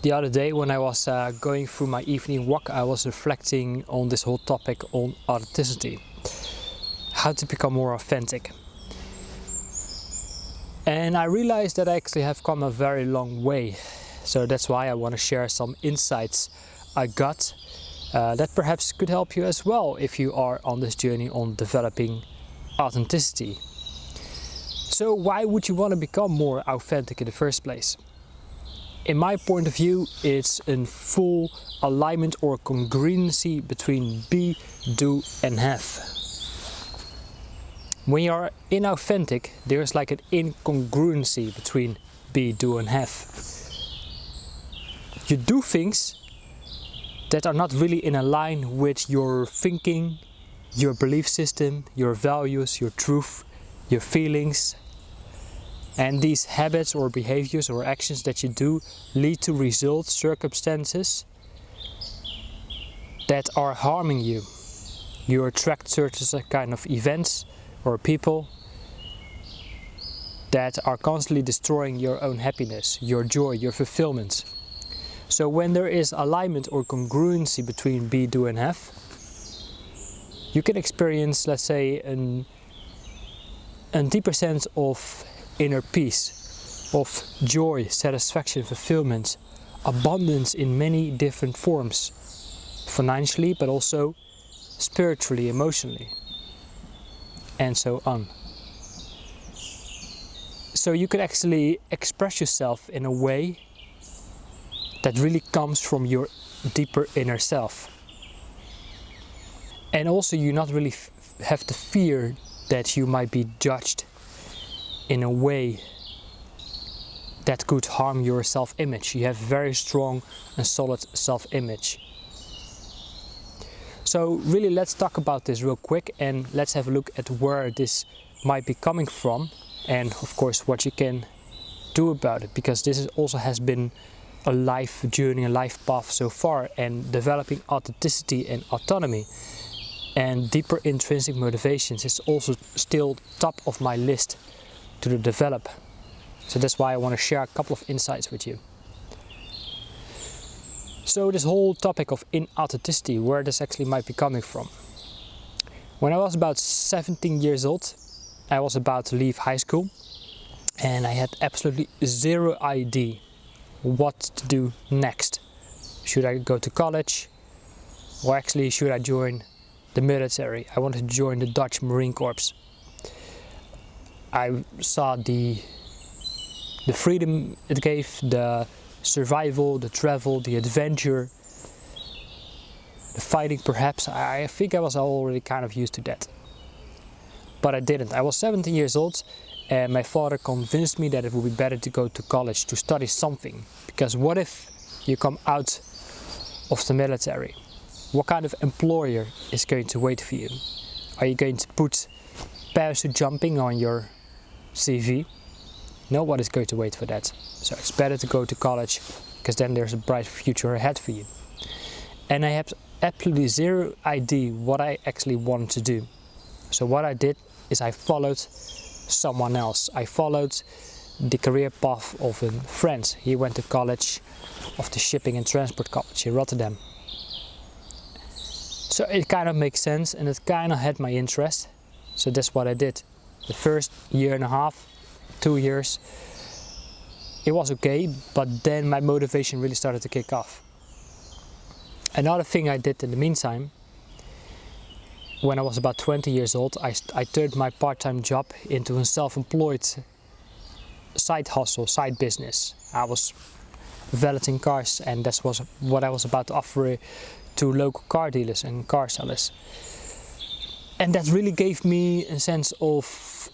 The other day when I was going through my evening walk, I was reflecting on this whole topic on authenticity. How to become more authentic. And I realized that I actually have come a very long way. So that's why I want to share some insights I got that perhaps could help you as well if you are on this journey on developing authenticity. So why would you want to become more authentic in the first place? In my point of view, it's in full alignment or congruency between be, do and have. When you are inauthentic, there's like an incongruency between be, do and have. You do things that are not really in line with your thinking, your belief system, your values, your truth, your feelings. And these habits or behaviors or actions that you do lead to results, circumstances that are harming you. You attract certain kind of events or people that are constantly destroying your own happiness, your joy, your fulfillment. So when there is alignment or congruency between be, do and have, you can experience, let's say, a deeper sense of inner peace, of joy, satisfaction, fulfillment, abundance in many different forms, financially but also spiritually, emotionally, and so on. So you can actually express yourself in a way that really comes from your deeper inner self. And also you not really have the fear that you might be judged in a way that could harm your self-image. You have very strong and solid self-image. So really, let's talk about this real quick and let's have a look at where this might be coming from and of course what you can do about it, because this also has been a life journey, a life path so far, and developing authenticity and autonomy and deeper intrinsic motivations is also still top of my list to develop. So that's why I want to share a couple of insights with you. So this whole topic of inauthenticity, where this actually might be coming from. When I was about 17 years old, I was about to leave high school and I had absolutely zero idea what to do next. Should I go to college, or actually should I join the military? I wanted to join the Dutch Marine Corps. I saw the freedom it gave, the survival, the travel, the adventure, the fighting perhaps. I think I was already kind of used to that. But I didn't. I was 17 years old and my father convinced me that it would be better to go to college to study something. Because what if you come out of the military? What kind of employer is going to wait for you? Are you going to put parachute jumping on your CV? Nobody's going to wait for that. So it's better to go to college, because then there's a bright future ahead for you. And I have absolutely zero idea what I actually wanted to do. So what I did is I followed someone else. I followed the career path of a friend. He went to college of the Shipping and Transport College in Rotterdam. So it kind of makes sense and it kind of had my interest. So that's what I did. The first year and a half, 2 years, it was okay, but then my motivation really started to kick off. Another thing I did in the meantime, when I was about 20 years old, I turned my part-time job into a self-employed side hustle, side business. I was valeting cars, and that was what I was about to offer to local car dealers and car sellers. And that really gave me a sense of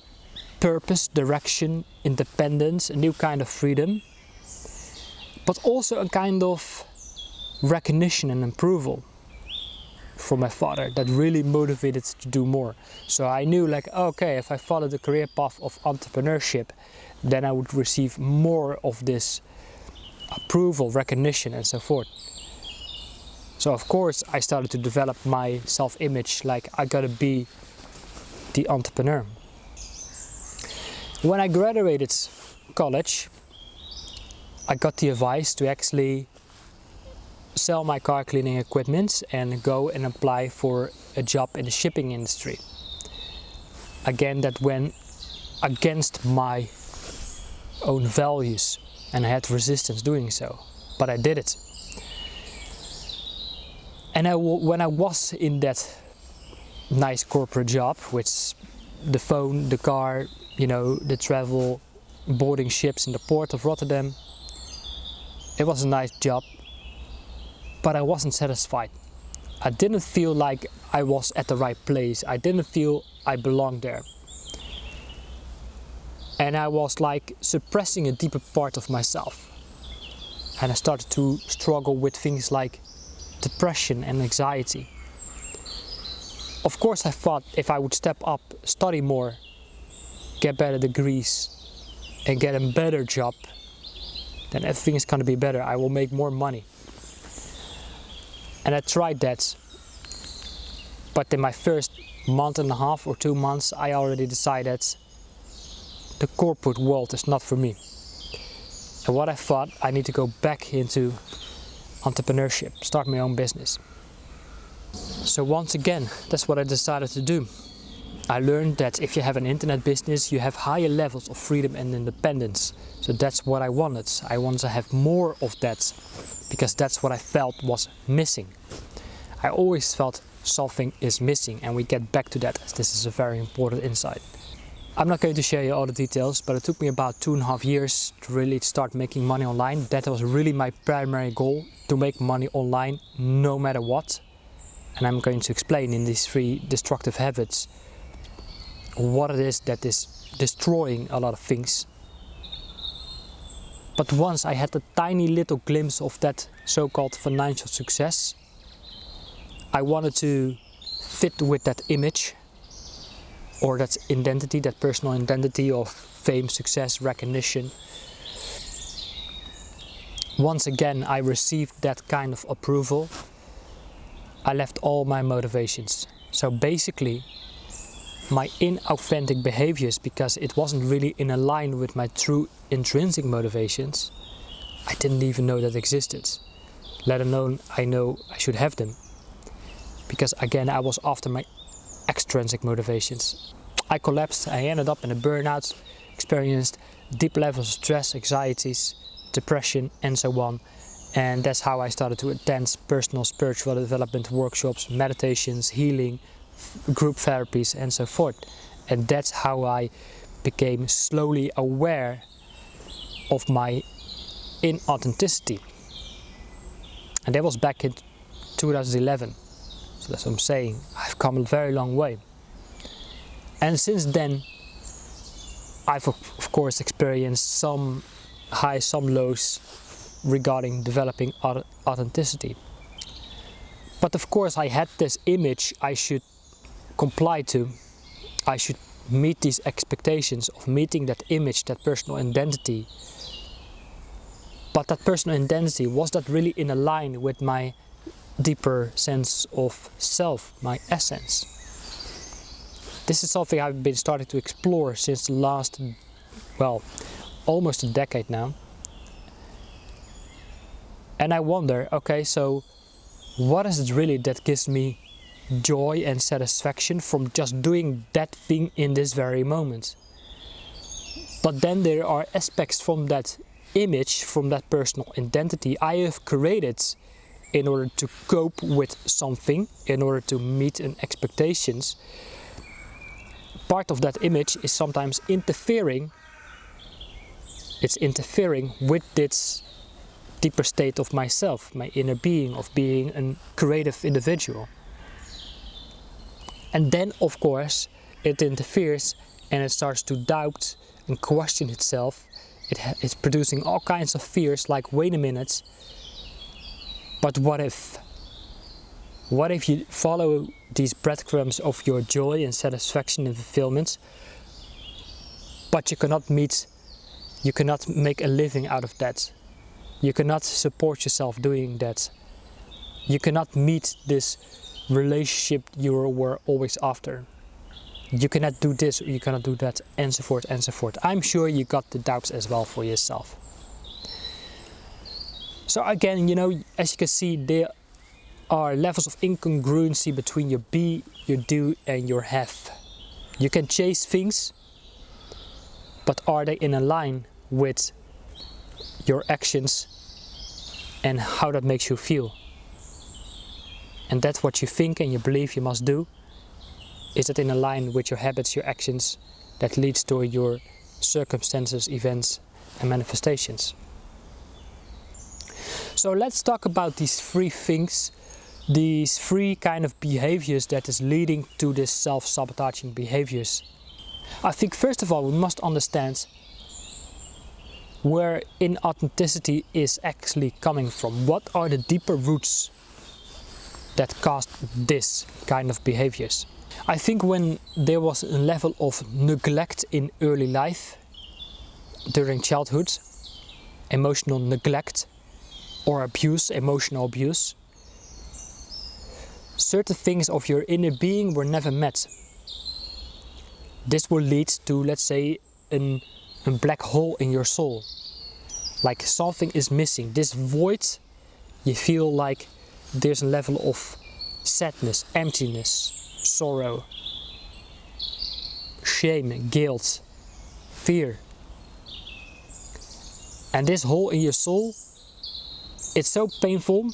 purpose, direction, independence, a new kind of freedom, but also a kind of recognition and approval from my father that really motivated to do more. So I knew, like, okay, if I follow the career path of entrepreneurship, then I would receive more of this approval, recognition, and so forth. So of course I started to develop my self-image, like I gotta be the entrepreneur. When I graduated college, I got the advice to actually sell my car cleaning equipment and go and apply for a job in the shipping industry. Again, that went against my own values and I had resistance doing so, but I did it. And when I was in that nice corporate job, which the phone, the car, you know, the travel, boarding ships in the port of Rotterdam, it was a nice job, but I wasn't satisfied. I didn't feel like I was at the right place. I didn't feel I belonged there. And I was like suppressing a deeper part of myself. And I started to struggle with things like depression and anxiety. Of course, I thought if I would step up, study more, get better degrees, and get a better job, then everything is going to be better. I will make more money. And I tried that. But in my first month and a half or 2 months, I already decided the corporate world is not for me. And what I thought, I need to go back into entrepreneurship, start my own business. So once again, that's what I decided to do. I learned that if you have an internet business, you have higher levels of freedom and independence. So that's what I wanted. I wanted to have more of that, because that's what I felt was missing. I always felt something is missing, and we get back to that as this is a very important insight. I'm not going to share you all the details, but it took me about 2.5 years to really start making money online. That was really my primary goal, to make money online no matter what. And I'm going to explain in these 3 destructive habits what it is that is destroying a lot of things. But once I had a tiny little glimpse of that so-called financial success, I wanted to fit with that image, or that identity, that personal identity of fame, success, recognition. Once again, I received that kind of approval. I left all my motivations. So basically, my inauthentic behaviors, because it wasn't really in line with my true intrinsic motivations, I didn't even know that existed. Let alone I know I should have them. Because again, I was after my extrinsic motivations. I collapsed, I ended up in a burnout, experienced deep levels of stress, anxieties, depression and so on. And that's how I started to attend personal spiritual development workshops, meditations, healing, group therapies and so forth. And that's how I became slowly aware of my inauthenticity. And that was back in 2011. So that's what I'm saying. I've come a very long way. And since then, I've of course experienced some highs, some lows regarding developing authenticity. But of course I had this image I should comply to. I should meet these expectations of meeting that image, that personal identity. But that personal identity, was that really in line with my deeper sense of self, my essence? This is something I've been starting to explore since the last, well, almost a decade now. And I wonder, okay, so what is it really that gives me joy and satisfaction from just doing that thing in this very moment? But then there are aspects from that image, from that personal identity I have created in order to cope with something, in order to meet an expectations. Part of that image is sometimes interfering. It's interfering with this deeper state of myself, my inner being, of being a creative individual. And then, of course, it interferes and it starts to doubt and question itself. It's producing all kinds of fears like, wait a minute, but what if? What if you follow these breadcrumbs of your joy and satisfaction and fulfillment, but you cannot make a living out of that? You cannot support yourself doing that. You cannot meet this relationship you were always after. You cannot do this, or you cannot do that, and so forth and so forth. I'm sure you got the doubts as well for yourself. So again, you know, as you can see, there are levels of incongruency between your be, your do and your have. You can chase things, but are they in a line with your actions and how that makes you feel? And that's what you think and you believe you must do. Is it in a line with your habits, your actions, that leads to your circumstances, events and manifestations? So let's talk about these three things, these three kind of behaviors that is leading to this self-sabotaging behaviors. I think first of all we must understand where inauthenticity is actually coming from. What are the deeper roots that caused this kind of behaviors? I think when there was a level of neglect in early life, during childhood, emotional neglect or abuse, emotional abuse, certain things of your inner being were never met. This will lead to, let's say, a black hole in your soul. Like something is missing. This void, you feel like there's a level of sadness, emptiness, sorrow, shame, guilt, fear. And this hole in your soul, it's so painful.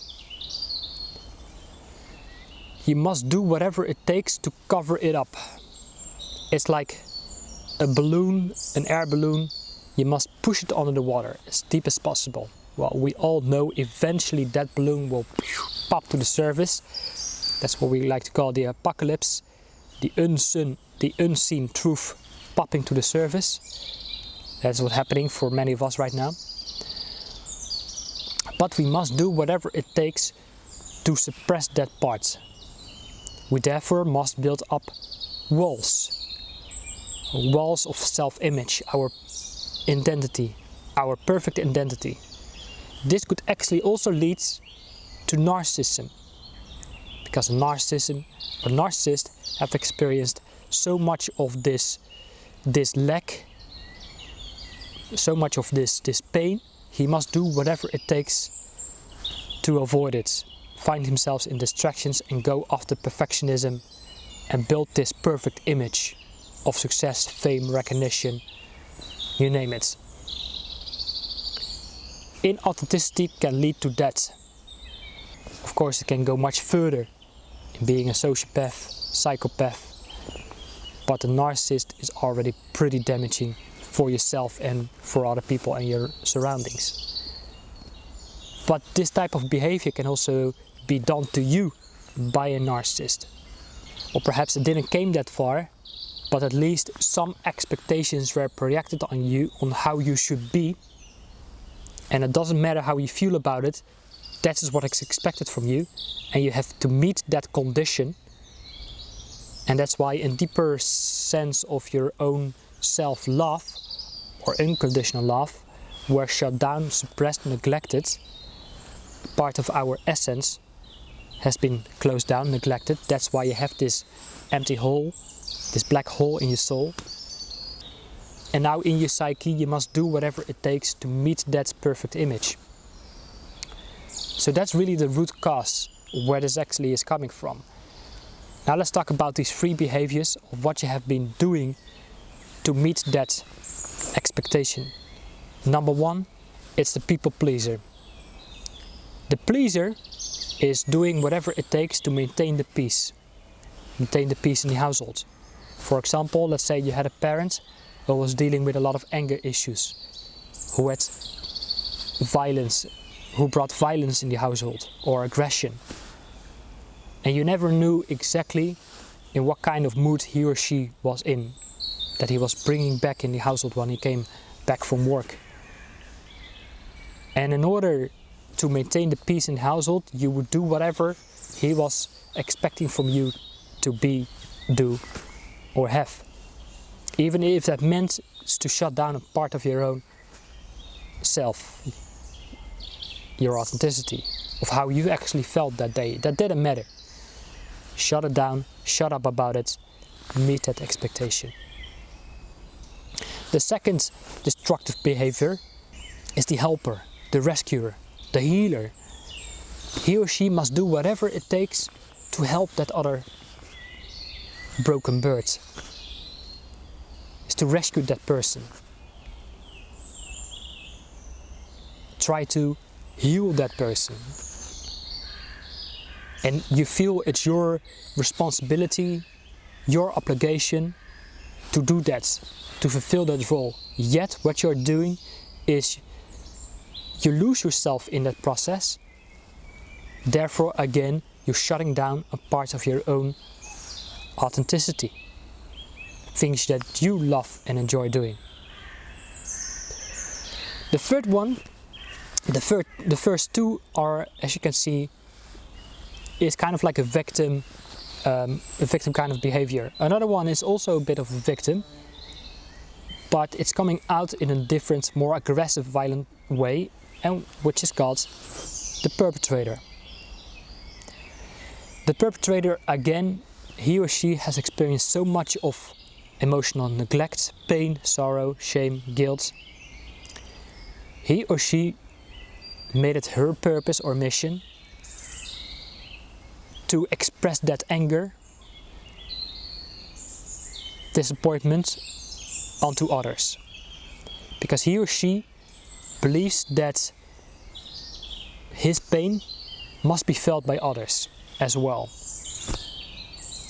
You must do whatever it takes to cover it up. It's like a balloon, an air balloon. You must push it under the water as deep as possible. Well, we all know eventually that balloon will pop to the surface. That's what we like to call the apocalypse. The unseen truth popping to the surface. That's what's happening for many of us right now. But we must do whatever it takes to suppress that part. We therefore must build up walls. Walls of self-image, our identity, our perfect identity. This could actually also lead to narcissism. Because a narcissist have experienced so much of this lack, so much of this pain, he must do whatever it takes to avoid it. Find himself in distractions and go after perfectionism and build this perfect image of success, fame, recognition, you name it. Inauthenticity can lead to that. Of course, it can go much further in being a sociopath, psychopath, but a narcissist is already pretty damaging for yourself and for other people and your surroundings. But this type of behavior can also be done to you by a narcissist. Or perhaps it didn't came that far, but at least some expectations were projected on you on how you should be. And it doesn't matter how you feel about it, that is what is expected from you. And you have to meet that condition. And that's why a deeper sense of your own self-love or unconditional love were shut down, suppressed, neglected. Part of our essence has been closed down, neglected. That's why you have this empty hole, this black hole in your soul. And now in your psyche you must do whatever it takes to meet that perfect image. So that's really the root cause where this actually is coming from. Now let's talk about these three behaviors of what you have been doing to meet that expectation. Number one, it's the people pleaser. The pleaser is doing whatever it takes to maintain the peace. Maintain the peace in the household. For example, let's say you had a parent who was dealing with a lot of anger issues, who had violence, who brought violence in the household or aggression. And you never knew exactly in what kind of mood he or she was in, that he was bringing back in the household when he came back from work. And in order to maintain the peace in the household, you would do whatever he was expecting from you to be, do, or have. Even if that meant to shut down a part of your own self, your authenticity, of how you actually felt that day. That didn't matter. Shut it down, shut up about it, meet that expectation. The second destructive behavior is the helper, the rescuer, the healer. He or she must do whatever it takes to help that other broken bird. Is to rescue that person. Try to heal that person. And you feel it's your responsibility, your obligation to do that, to fulfill that role. Yet what you're doing is you lose yourself in that process. Therefore, again, you're shutting down a part of your own authenticity. Things that you love and enjoy doing. The third one, the first two are, as you can see, is kind of like a victim kind of behavior. Another one is also a bit of a victim, but it's coming out in a different, more aggressive, violent way, and which is called the perpetrator. The perpetrator, again, he or she has experienced so much of emotional neglect, pain, sorrow, shame, guilt. He or she made it her purpose or mission to express that anger, disappointment onto others. Because he or she believes that his pain must be felt by others as well.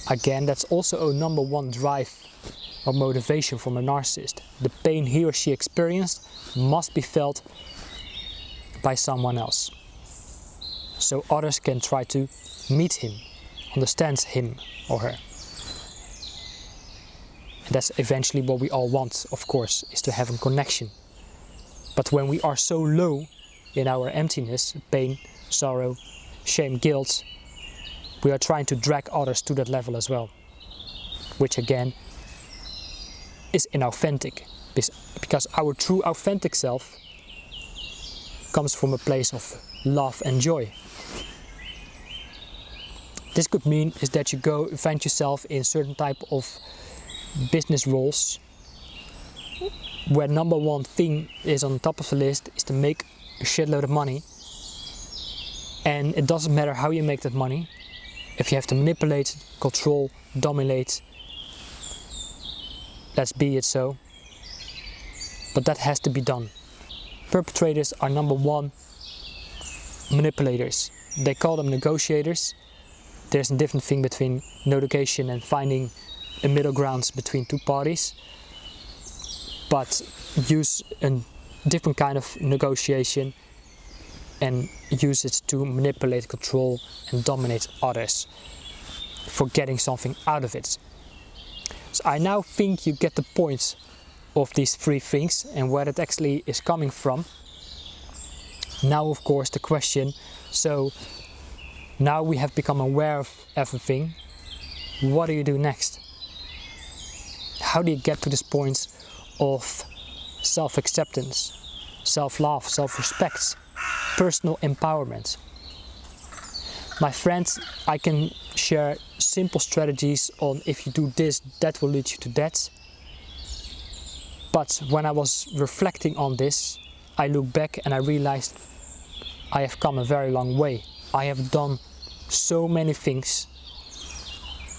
Again, that's also a number one drive or motivation from a narcissist. The pain he or she experienced must be felt by someone else. So others can try to meet him, understand him or her. And that's eventually what we all want, of course, is to have a connection. But when we are so low in our emptiness, pain, sorrow, shame, guilt, we are trying to drag others to that level as well. Which again is inauthentic. Because our true authentic self comes from a place of love and joy. This could mean is that you go find yourself in certain type of business roles where number one thing is on top of the list is to make a shitload of money, and it doesn't matter how you make that money. If you have to manipulate, control, dominate, let's be it so. But that has to be done. Perpetrators are number one manipulators. They call them negotiators. There's a different thing between negotiation and finding a middle ground between two parties. But use a different kind of negotiation and use it to manipulate, control and dominate others for getting something out of it. So I now think you get the point of these three things and where it actually is coming from. Now of course the question, so now we have become aware of everything, what do you do next? How do you get to this point of self-acceptance, self-love, self-respect, personal empowerment? My friends, I can share simple strategies on if you do this, that will lead you to that. But when I was reflecting on this, I look back and I realized I have come a very long way. I have done so many things,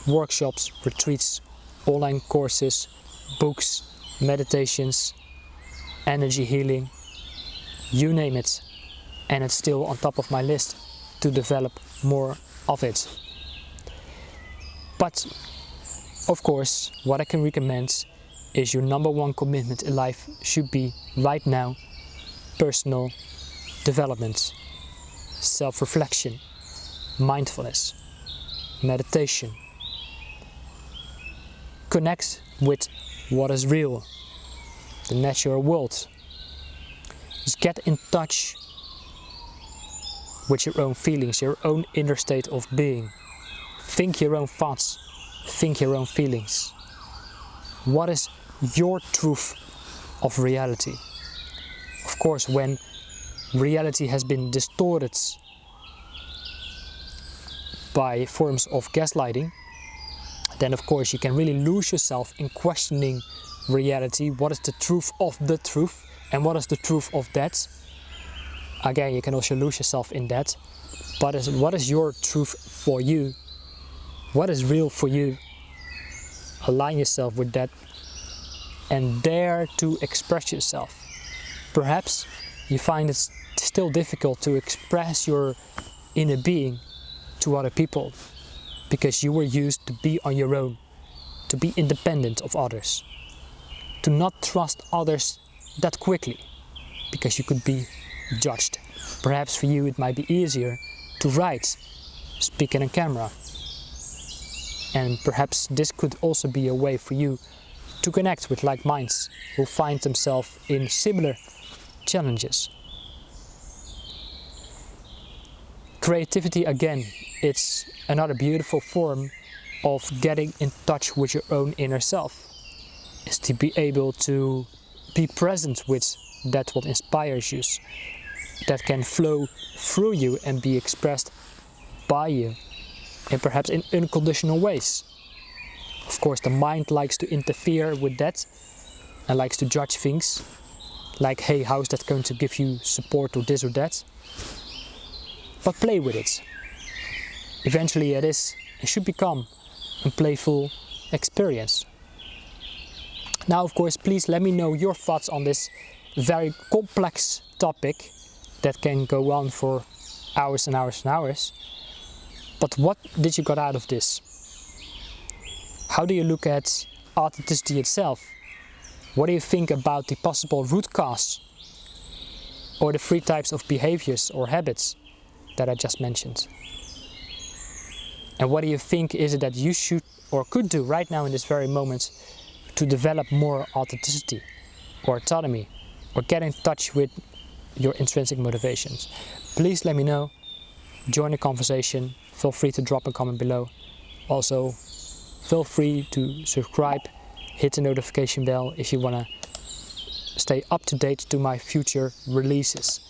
workshops, retreats, online courses, books, meditations, energy healing, you name it. And it's still on top of my list to develop more of it. But of course, what I can recommend is your number one commitment in life should be right now personal development, self-reflection, mindfulness, meditation. Connect with what is real, the natural world. Just get in touch with your own feelings, your own inner state of being. Think your own thoughts, think your own feelings. What is your truth of reality? Of course, when reality has been distorted by forms of gaslighting, then of course you can really lose yourself in questioning reality. What is the truth of the truth and what is the truth of that? Again, you can also lose yourself in that. But what is your truth for you? What is real for you? Align yourself with that and dare to express yourself. Perhaps you find it still difficult to express your inner being to other people because you were used to be on your own, to be independent of others, to not trust others that quickly because you could be judged. Perhaps for you it might be easier to write, speak in a camera, and perhaps this could also be a way for you to connect with like minds who find themselves in similar challenges. Creativity, again, it's another beautiful form of getting in touch with your own inner self. Is to be able to be present with that what inspires you, that can flow through you and be expressed by you, and perhaps in unconditional ways. Of course, the mind likes to interfere with that and likes to judge things, like, hey, how is that going to give you support or this or that? But play with it. Eventually it should become a playful experience. Now, of course, please let me know your thoughts on this very complex topic that can go on for hours and hours and hours. But what did you get out of this? How do you look at authenticity itself? What do you think about the possible root cause or the 3 types of behaviors or habits that I just mentioned? And what do you think is it that you should or could do right now in this very moment to develop more authenticity or autonomy or get in touch with your intrinsic motivations? Please let me know. Join the conversation. Feel free to drop a comment below. Also, feel free to subscribe, hit the notification bell if you want to stay up to date to my future releases.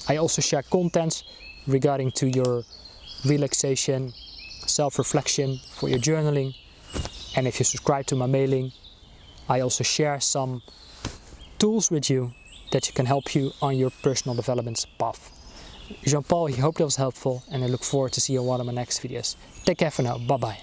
I also share content regarding to your relaxation, self-reflection, for your journaling. And if you subscribe to my mailing, I also share some tools with you that can help you on your personal development path. Jean-Paul, I hope that was helpful and I look forward to see you in one of my next videos. Take care for now. Bye bye.